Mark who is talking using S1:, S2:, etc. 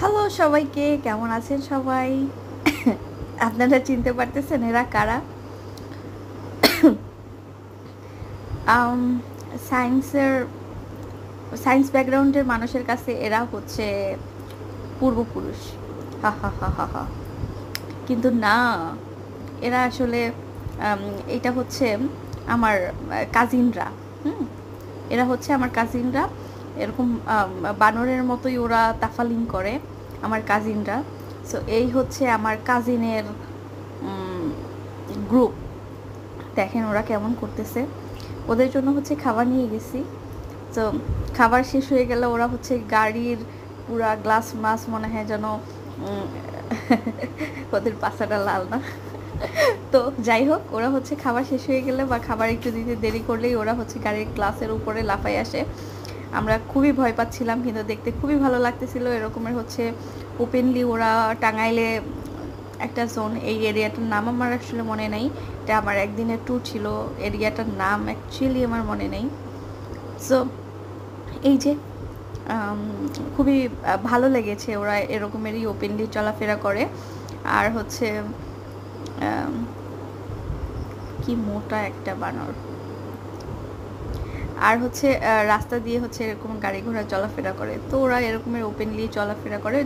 S1: Hello সবাইকে, কেমন আছেন সবাই? আপনারা চিনতে পারতেছেন এরা কারা? আম সায়েন্সের সায়েন্স ব্যাকগ্রাউন্ডের মানুষের কাছে এরা হচ্ছে পূর্বপুরুষ। হা হা হা হা হা। কিন্তু না, এরা আসলে আম এটা হচ্ছে আমার কাজিনরা। হুম? এরা হচ্ছে আমার কাজিনরা। এরকম বানরের মতোই ওরা তাফালিং করে, আমার কাজিনরা। সো এই হচ্ছে আমার কাজিনের গ্রুপ। দেখেন ওরা কেমন করতেছে। ওদের জন্য হচ্ছে খাবার নিয়ে গেছি। তো খাবার শেষ হয়ে গেলে ওরা হচ্ছে গাড়ির পুরা গ্লাস মাছ মনে হয় যেন উম, ওদের পাছাটা লাল না। তো যাই হোক, ওরা হচ্ছে খাবার শেষ হয়ে গেলে বা খাবার একটু দিতে দেরি করলেই ওরা হচ্ছে গাড়ির গ্লাসের উপরে লাফাই আসে। আমরা খুবই ভয় পাচ্ছিলাম, কিন্তু দেখতে খুবই ভালো লাগতেছিল। এরকমের হচ্ছে ওপেনলি ওরা টাঙ্গাইলে একটা জোন, এই এরিয়াটার নাম আমার আসলে মনে নেই, এটা আমার একদিনের ট্যুর ছিল, এরিয়াটার নাম অ্যাকচুয়ালি আমার মনে নেই। সো এই যে খুবই ভালো লেগেছে, ওরা এরকমেরই ওপেনলি চলাফেরা করে। আর হচ্ছে কি মোটা একটা বানর। আর হচ্ছে রাস্তা দিয়ে হচ্ছে এরকম গাড়ি ঘোড়া চলাফেরা করে, তো ওরা এরকমের ওপেনলি চলাফেরা করে।